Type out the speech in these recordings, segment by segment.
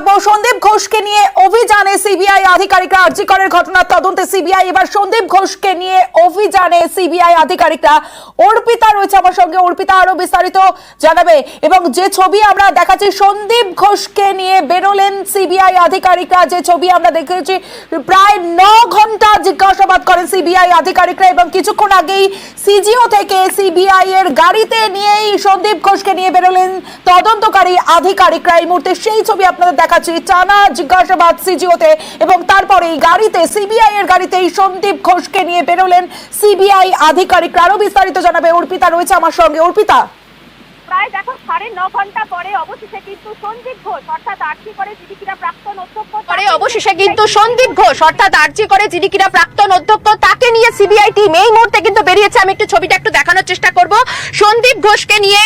থাকবো। সন্দীপ ঘোষকে নিয়ে অভিযানে সিবিআই আধিকারিকরা, আরজি করের ঘটনার তদন্তে সিবিআই এবার সন্দীপ ঘোষকে নিয়ে অভিযানে সিবিআই আধিকারিকরা। অর্পিতা রয়েছে আমার সঙ্গে, অর্পিতা আরো বিস্তারিত জানাবে। এবং যে ছবি আমরা দেখাচ্ছি, সন্দীপ ঘোষকে নিয়ে বেরোলেন সিবিআই আধিকারিকরা, যে ছবি আমরা দেখেছি, প্রায় 9 ঘন্টা জিজ্ঞাসাবাদ করেন সিবিআই আধিকারিকরা এবং কিছুক্ষণ আগেই সিজিও থেকে সিবিআই এর গাড়িতে নিয়েই সন্দীপ ঘোষকে নিয়ে বেরোলেন তদন্তকারী আধিকারিকরা। এই মুহূর্তে সেই ছবি আপনাদের দেখাচ্ছি, টানা জিজ্ঞাসাবাদ সিজিওতে এবং তারপরে এই গাড়িতে, সিবিআই এর গাড়িতেই সন্দীপ ঘোষকে নিয়ে বেরোলেন সিবিআই আধিকারিকরা। আরো বিস্তারিত জানাবে অর্পিতা রয়েছে আমার সঙ্গে। অর্পিতা, প্রায় দেখো 9.5 ঘন্টা পরে অবশেষে কিন্তু সন্দীপ ঘোষ অর্থাৎ আরজি করে যিনি কিনা প্রাক্তন অধ্যক্ষ তাকে নিয়ে সিবিআই টিম এই মুহূর্তে কিন্তু বেরিয়েছে। আমি একটু ছবিটা একটু দেখানোর চেষ্টা করব। সন্দীপ ঘোষকে নিয়ে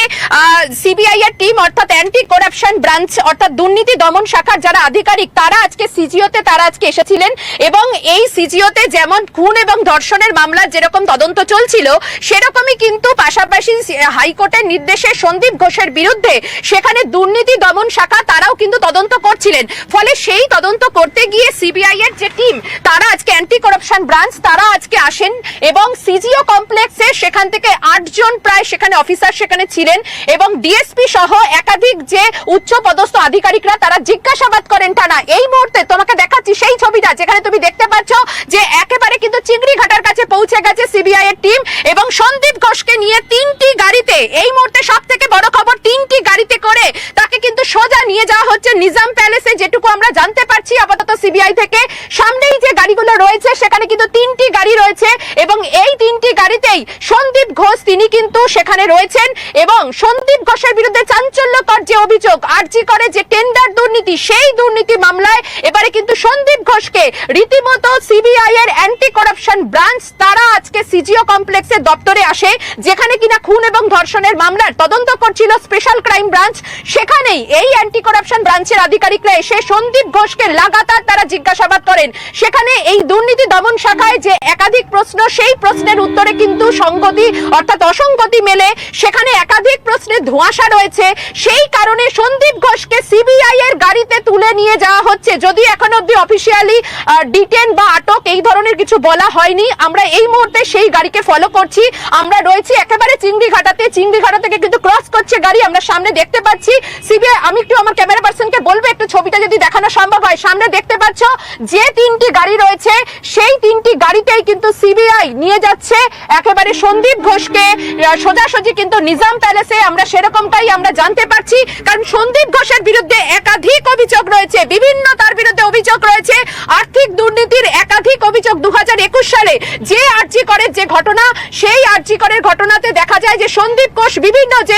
সিবিআই এর টিম অর্থাৎ অ্যান্টি করাপশন ব্রাঞ্চ অর্থাৎ দুর্নীতি দমন শাখার যারা আধিকারিক তারা আজকে সিজিওতে এসেছিলেন এবং এই সিজিওতে যেমন খুন এবং ধর্ষণের মামলার যেরকম তদন্ত চলছিল সেরকমই কিন্তু পাশাপাশি হাইকোর্টের নির্দেশে সন্দীপ ঘোষের বিরুদ্ধে সেখানে দুর্নীতি দমন শাখা তারাও কিন্তু তদন্ত করছিলেন। ফলে সেই তদন্ত করতে গিয়ে সিবিআই এর যে টিম তারা আজকে অ্যান্টি করাপশন ব্রাঞ্চ তারা আজকে আসেন এবং সিজিও কমপ্লেক্সে সেখান থেকে 8 জন প্রায় সেখানে অফিসার সেখানে ছিলেন এবং ডিএসপি সহ একাধিক যে উচ্চ পদস্থ আধিকারিকরা তারা জিজ্ঞাসাবাদ করেন টানা। এই মুহূর্তে তোমাকে দেখাচ্ছি সেই ছবিটা যেখানে তুমি দেখতে পাচ্ছ যে একেবারে কিন্তু চিংড়ি ঘাটার কাছে পৌঁছে গেছে সিবিআই এর টিম এবং সন্দীপ ঘোষকে নিয়ে 3টি গাড়িতে, এই মুহূর্তে সবথেকে বড় খবর, 3টি গাড়িতে করে তাকে কিন্তু সোজা নিয়ে যাওয়া হচ্ছে নিজাম প্যালেসে, যেটুকু আমরা জানতে পারছি আপাতত সিবিআই থেকে। সামনেই যে গাড়িগুলো রয়েছে সেখানে কিন্তু 3টি গাড়ি রয়েছে এবং এই 3টি গাড়িতেই সন্দীপ ঘোষ তিনি কিন্তু সেখানে রয়েছেন এবং সন্দীপ ঘোষের বিরুদ্ধে চাঞ্চল্যকর যে অভিযোগ আরজি করে যে টেন্ডার দুর্নীতি, সেই দুর্নীতি মামলায় এবারে কিন্তু সন্দীপ ঘোষকে রীতিমতো সিবিআই এর অ্যান্টি করাপশন ব্রাঞ্চ তারা আজকে সিজিও কমপ্লেক্সের দপ্তরে আসে, যেখানে কিনা খুন এবং ধর্ষণের মামলার তদন্ত করছিল স্পেশাল ক্রাইম ব্রাঞ্চ। সেখানেই এই অ্যান্টি করাপশন ব্রাঞ্চের আধিকারিকরা এসে সন্দীপ ঘোষকে লাগাতার তারা জিজ্ঞাসাবাদ করেন। সেখানে এই দুর্নীতি দমন শাখায় যে একাধিক প্রশ্ন, সেই প্রশ্নের উত্তরে কিন্তু সংগতি অর্থাৎ অসঙ্গতি মেলে, সেখানে একাধিক প্রশ্নে ধোঁয়াশা রয়েছে। সেই কারণে সন্দীপ ঘোষকে সিবিআই এর গাড়িতে তুলে নিয়ে যাওয়া হচ্ছে। যদিও এখন অবধি অফিসিয়ালি ডিটেন বা আটক এই ধরনের কিছু বলা হয়নি। আমরা এই মুহূর্তে সেই গাড়িকে ফলো করছি। আমরা রয়েছি একেবারে চিংড়িঘাটাতে, চিংড়িঘাটা থেকে কিন্তু ক্রস করছে গাড়ি, আমরা সামনে দেখতে পাচ্ছি সিবিআই। আমি একটু আমার ক্যামেরা পার্সনকে বলবো একটু ছবিটা যদি দেখানো সম্ভব হয়। সামনে দেখতে পাচ্ছ যে 3টি গাড়ি রয়েছে সেই 3টি গাড়িতেই কিন্তু সিবিআই নিয়ে যাচ্ছে একেবারে সন্দীপ ঘোষকে সোজাসুজি কিন্তু নিজাম প্যালেসে। আমরা সেরকমটাই আমরা জানতে পারছি, কারণ সন্দীপ ঘোষের বিরুদ্ধে একাধিক অভিযোগ রয়েছে, বিভিন্ন তার বিরুদ্ধে অভিযোগ রয়েছে আর্থিক দুর্নীতির একাধিক অভিযোগ। 2021 সালে যে আরজি করের যে ঘটনা, সেই আরজি করের ঘটনাতে দেখা যায় যে সন্দীপ ঘোষ বিভিন্ন যে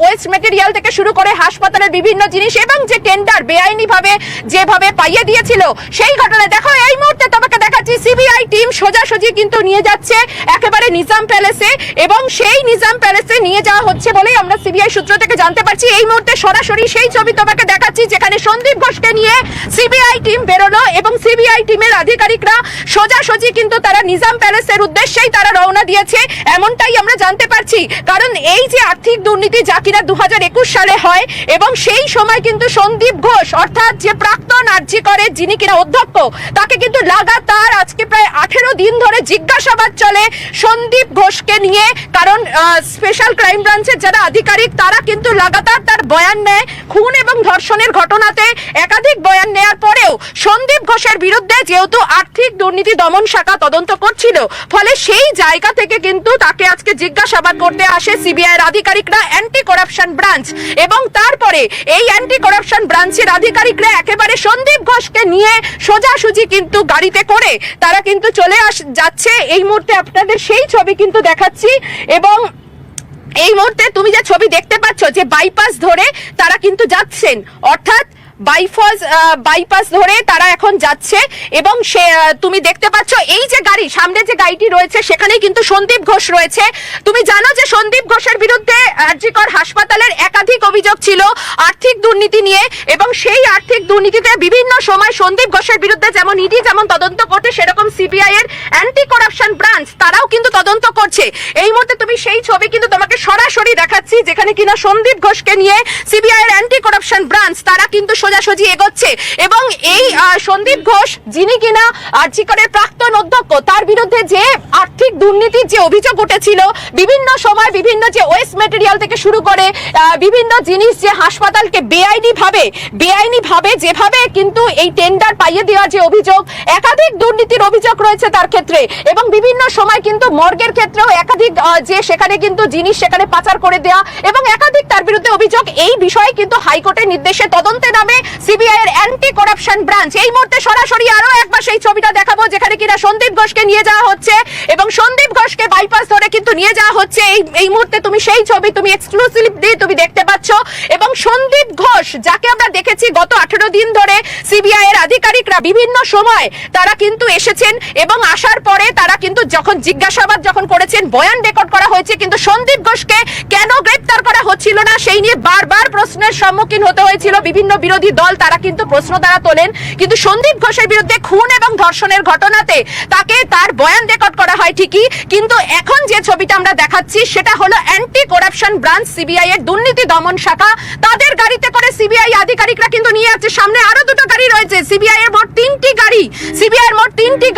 ওয়েস্ট মেটেরিয়াল থেকে শুরু করে হাসপাতালের বিভিন্ন জিনিস এবং যে টেন্ডার বেআইনি ভাবে যেভাবে পাইয়ে দিয়েছিল সেই ঘটনায় দেখো এই মুহূর্তে তোমাকে দেখাচ্ছি সিবিআই টিম সোজাসুজি কিন্তু নিয়ে যাচ্ছে একেবারে নিজাম প্যালেসে এবং সেই নিজাম প্যালেসে নিয়ে যাওয়া হচ্ছে বলেই আমরা সিবিআই সূত্র থেকে জানতে পারছি। এই মুহূর্তে সরাসরি সেই ছবি তোমাকে দেখাচ্ছি যেখানে সন্দীপ ঘোষকে নিয়ে সিবিআই টিম বেরোলো এবং সিবিআই টিমের আধিকারিকরা সোজাসুজি কিন্তু তারা নিজাম প্যালেসের উদ্দেশ্যেই তারা রওনা দিয়েছে, এমনটাই আমরা জানতে পারছি। কারণ এই যে আর্থিক দুর্নীতি যা কিনা 2021 সালে হয় এবং সেই সময় কিন্তু সন্দীপ ঘোষ অর্থাৎ যে প্রাক্তন আরজি করে যিনি কিনা অধ্যক্ষ, তাকে কিন্তু লাগাতার আজকে প্রায় 18 দিন ধরে জিজ্ঞাসাবাদ চলে সন্দীপ ঘোষকে নিয়ে। কারণ স্পেশাল ক্রাইম ব্রাঞ্চের যারা আধিকারিক তারা কিন্তু লাগাতার তার বয়ান নেয়। খুন এবং ধর্ষণের ঘটনাতে একাধিক বয়ান নেয়ার পরেও সন্দীপ ঘোষের বিরুদ্ধে যেহেতু আর্থিক দুর্নীতি দমন শাখা তদন্ত করছিল, ফলে সেই জায়গা থেকে কিন্তু তাকে আজকে জিজ্ঞাসাবাদ করতে আসে সিবিআই এর আধিকারিকরা, অ্যান্টি করাপশন ব্রাঞ্চ। এবং তারপরে এই অ্যান্টি করাপশন ব্রাঞ্চের আধিকারিকরা একেবারে সন্দীপ ঘোষকে নিয়ে সোজাসুজি কিন্তু গাড়িতে করে তারা কিন্তু চলে যাচ্ছে। এই মুহূর্তে আপনাদের সেই ছবি কিন্তু দেখাচ্ছি এবং এই মুহূর্তে তুমি যে ছবি দেখতে পাচ্ছ যে বাইপাস ধরে তারা কিন্তু যাচ্ছেন, অর্থাৎ বাইপাস ধরে তারা এখন যাচ্ছে এবং সে তুমি দেখতে পাচ্ছ এই যে গাড়ি, সামনে যে গাড়িটি রয়েছে সেখানেই কিন্তু সন্দীপ ঘোষ রয়েছে। তুমি জানো যে সন্দীপ ঘোষের বিরুদ্ধে আরজি কর হাসপাতালের একাধিক অভিযোগ ছিল আর্থিক দুর্নীতি নিয়ে এবং সেই আর্থিক দুর্নীতিতে বিভিন্ন সময় সন্দীপ ঘোষের বিরুদ্ধে যেমন ইডি যেমন তদন্ত করতে, সেরকম সিবিআই এর অ্যান্টি করাপশন ব্রাঞ্চ তারাও কিন্তু তদন্ত করছে। এই মুহূর্তে তুমি সেই ছবি কিন্তু তোমাকে সরাসরি দেখাচ্ছি যেখানে কিনা সন্দীপ ঘোষকে নিয়ে সিবিআই এর অ্যান্টি করাপশন ব্রাঞ্চ তারা কিন্তু সোজাসুজি এগোচ্ছে এবং এই সন্দীপ ঘোষ যিনি কিনা আরজি করের প্রাক্তন অধ্যক্ষ, তার বিরুদ্ধে যে আর্থিক দুর্নীতির যে অভিযোগ উঠেছিল, বিভিন্ন সময় বিভিন্ন যে ওয়েস্ট ম্যাটেরিয়াল থেকে শুরু করে বিভিন্ন জিনিস যে হাসপাতালকে বেআইনি ভাবে যেভাবে কিন্তু এই টেন্ডার পাইয়ে দেওয়ার যে অভিযোগ, একাধিক দুর্নীতির অভিযোগ রয়েছে তার ক্ষেত্রে এবং বিভিন্ন সময় কিন্তু মর্গের ক্ষেত্রেও একাধিক যে সেখানে কিন্তু জিনিস সেখানে পাচার করে দেওয়া এবং একাধিক তার বিরুদ্ধে অভিযোগ। এই বিষয়ে কিন্তু হাইকোর্টের নির্দেশে তদন্তে নামে সিবিআই এর অ্যান্টি করাপশন ব্রাঞ্চ। এই মুহূর্তে সরাসরি আরো একবার সেই ছবিটা দেখাবো যেখানে কিনা সন্দীপ ঘোষকে নিয়ে যাওয়া হচ্ছে এবং সন্দীপ ঘোষকে বাইপাস ধরে কিন্তু নিয়ে যাওয়া হচ্ছে। এই মুহূর্তে তুমি সেই ছবি তুমি এক্সক্লুসিভলি তুমি দেখতে পাচ্ছ এবং সন্দীপ ঘোষ যাকে আমরা দেখেছি গত 18 দিন ধরে সিবিআই এর আধিকারিকরা বিভিন্ন সময় তারা কিন্তু এসেছেন এবং আসার পরে তারা কিন্তু যখন জিজ্ঞাসাবাদ যখন করেছেন, বয়ান রেকর্ড করা হয়েছে, কিন্তু সন্দীপ ঘোষকে কেন গ্রেফতার করা হচ্ছিল না সেই নিয়ে বারবার প্রশ্নের সম্মুখীন হতে হয়েছিল বিভিন্ন বিরোধী দল। তারা কিন্তু প্রশ্ন তারা তোলেন, কিন্তু সন্দীপ ঘোষের বিরুদ্ধে খুন এবং ধর্ষণের ঘটনাতে তাকে তার বয়ান রেকর্ড করা হয় ঠিকই, কিন্তু এখন যে ছবিটা আমরা দেখাচ্ছি সেটা হলো অ্যান্টি করাপশন ব্রাঞ্চ সিবিআই এর দুর্নীতি দমন শাখা। তাদের গাড়িতে করে সিবিআই আধিকারিকরা কিন্তু নিয়ে যাচ্ছে। সামনে আরো দুটো গাড়ি রয়েছে, সিবিআই এর মোট 3টি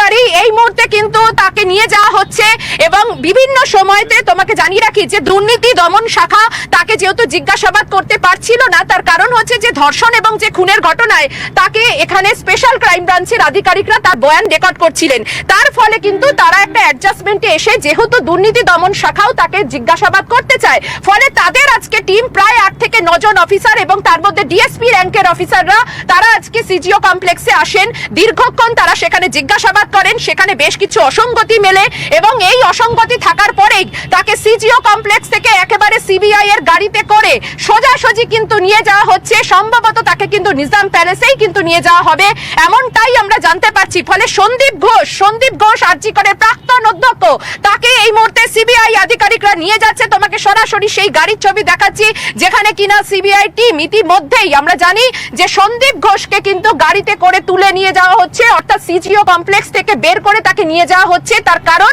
গাড়ি এই মুহূর্তে কিন্তু তাকে নিয়ে যাওয়া হচ্ছে এবং বিভিন্ন সময়তে তোমাকে জানিয়ে রাখি যে দুর্নীতি দমন শাখা তাকে যেহেতু জিজ্ঞাসাবাদ করতে পারছিল না, তার কারণ হচ্ছে যে ধর্ষণ এবং যে খুনের ঘটনায় তাকে এখানে স্পেশাল ক্রাইম ব্রাঞ্চের আধিকারিকরা তার বয়ান রেকর্ড করছিলেন। তার ফলে কিন্তু তারা একটা অ্যাডজাস্টমেন্টে এসে যেহেতু দুর্নীতি দমন শাখাও তাকে জিজ্ঞাসাবাদ করতে চায়, ফলে তাদের আজকে টিম প্রায় 8 থেকে 9 জন অফিসার এবং তার মধ্যে ডিএসপি র্যাঙ্কের অফিসাররা তারা আজকে সিজিও কমপ্লেক্সে আসেন। দীর্ঘক্ষণ তারা সেখানে জিজ্ঞাসাবাদ করেন, সেখানে বেশ কিছু অসঙ্গতি মেলে এবং এই অসঙ্গতি থাকার পরেই তাকে সিজিও কমপ্লেক্স থেকে একেবারে সিবিআই এর গাড়িতে করে সোজাসুজি কিন্তু নিয়ে যাওয়া হচ্ছে। সম্ভবত তাকে কিন্তু নিজাম প্যালেসেই কিন্তু নিয়ে যাওয়া হবে, এমনটাই আমরা জানতে পারছি। ফলে সন্দীপ ঘোষ আরজি করের প্রাক্তন অধ্যক্ষ, তাকে এই মুহূর্তে সিবিআই আধিকারিকরা নিয়ে যাচ্ছে। তোমাকে সরাসরি সেই গাড়ির ছবি দেখাচ্ছি যেখানে কিনা সিবিআই টিম ইতিমধ্যেই আমরা জানি যে সন্দীপ ঘোষকে কিন্তু গাড়িতে করে তুলে নিয়ে যাওয়া হচ্ছে, অর্থাৎ সিজিও কমপ্লেক্স থেকে বের করে তাকে নিয়ে যাওয়া হচ্ছে। তার কারণ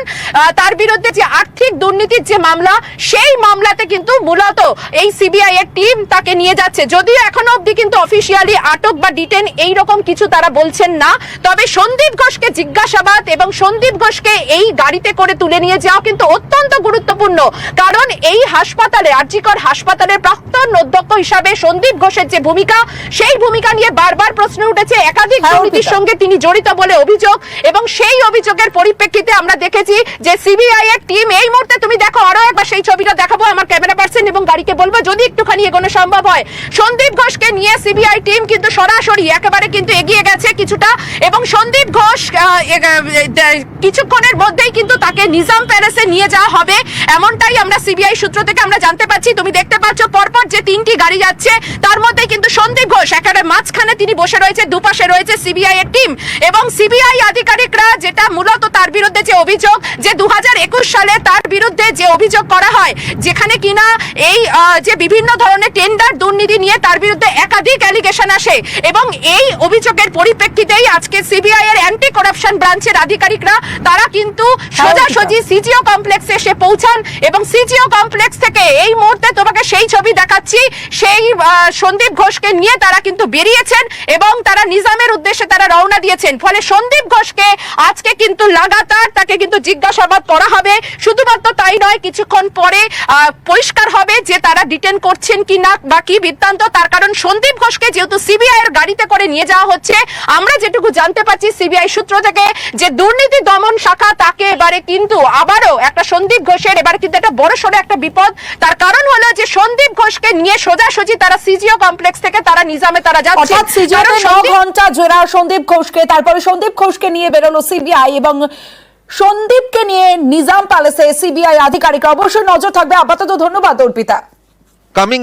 তার বিরুদ্ধে যে আর্থিক দুর্নীতির যে মামলা, সেই মামলাতে কিন্তু মূলত এই সিবিআই এর টিম তাকে নিয়ে যাচ্ছে। যদিও এখনো অবধি কিন্তু অফিসিয়ালি আটক বা ডিটেন এই রকম কিছু তারা বলছেন না, তবে সন্দীপ ঘোষকে জিজ্ঞাসাবাদ এবং সন্দীপ ঘোষকে এই গাড়িতে করে তুলে নিয়ে যাওয়া কিন্তু অত্যন্ত গুরুত্বপূর্ণ। কারণ এই হাসপাতালে আরজি কর হাসপাতালের প্রাক্তন অধ্যক্ষ হিসাবে সন্দীপ ঘোষের যে ভূমিকা, সেই ভূমিকা নিয়ে বারবার প্রশ্ন উঠেছে। একাধিক দুর্নীতির সঙ্গে তিনি জড়িত বলে অভিযোগ এবং সেই অভিযোগের পরিপ্রেক্ষিতে আমরা দেখেছি যে সিবিআই এর টিম এই মুহূর্তে তুমি দেখো আরো একবার সেই ছবিটা দেখাবো আমার ক্যামেরা পার্সন এবং গাড়িকে বলবো যদি একটুখানি এগোনো সম্ভব হয়। সন্দীপ ঘোষকে নিয়ে সিবিআই টিম কিন্তু সরাসরি একেবারে কিন্তু এগিয়ে গেছে কিছুটা এবং সন্দীপ ঘোষ কিছুক্ষণের মধ্যেই কিন্তু তাকে নিজাম প্যালেসে নিয়ে যাওয়া হবে, এমনটাই আমরা সিবিআই সূত্র থেকে আমরা জানতে পারছি। তুমি দেখতে পাচ্ছ পরপর যে 3টি গাড়ি যাচ্ছে তার মধ্যে কিন্তু সন্দীপ ঘোষ একেবারে মাঝখানে তিনি বসে রয়েছে, দুপাশে রয়েছে সিবিআই এর টিম এবং সিবিআই আধিকারিকরা যেটা মূলত তার বিরুদ্ধে যে অভিযোগ, যে 2021 সালে তার বিরুদ্ধে যে অভিযোগ করা হয় যেখানে কিনা এই যে বিভিন্ন ধরনের টেন্ডার দুর্নীতি নিয়ে তার বিরুদ্ধে একাধিক অ্যালিগেশন আসে এবং এই অভিযোগের পরিপ্রেক্ষিতেই আজকে সিবিআই এর অ্যান্টি করাপশন ব্রাঞ্চের আধিকারিকরা তারা কিন্তু সোজাসুজি সিজিও কমপ্লেক্সে এসে পৌঁছান এবং সিজিও কমপ্লেক্স থেকে এই মুহূর্তে তোমাকে সেই ছবি দেখাচ্ছি, সেই সন্দীপ ঘোষকে নিয়ে তারা কিন্তু বেরিয়েছেন এবং তারা নিজামের উদ্দেশ্যে তারা রওনা দিয়েছেন। ফলে সন্দীপ ঘোষকে আজকে কিন্তু লাগাতার তাকে কিন্তু জিজ্ঞাসাবাদ করা হবে। শুধুমাত্র তাই নয়, কিছুক্ষণ পরে পরিষ্কার হবে যে তারা ডিটেন করছেন কি না বা কি বৃত্তান্ত। তার কারণ সন্দীপ ঘোষকে যেহেতু সিবিআই এর গাড়িতে করে নিয়ে যাওয়া হচ্ছে, আমরা যেটুকু জানতে পারছি সিবিআই সূত্র থেকে যে দুর্নীতি দমন শাখা তাকে এবারে কিন্তু আবারও একটা সন্দীপ ঘোষের এবারে কিন্তু একটা বড়সড় একটা বিপদ। তার কারণ হলো যে সন্দীপ ঘোষকে নিয়ে সোজাসুজি তারা সিজিও কমপ্লেক্স থেকে তারা নিজামে তারা যাচ্ছে। অর্থাৎ সিজিওতে 9 ঘন্টা জেরা সন্দীপ ঘোষকে, তারপরে সন্দীপ ঘোষকে নিয়ে বেরোলো সিবিআই এবং সন্দীপকে নিয়ে নিজাম প্যালেসে সিবিআই আধিকারিকরা। অবশ্যই নজর থাকবে। আপাতত ধন্যবাদ অর্পিতা।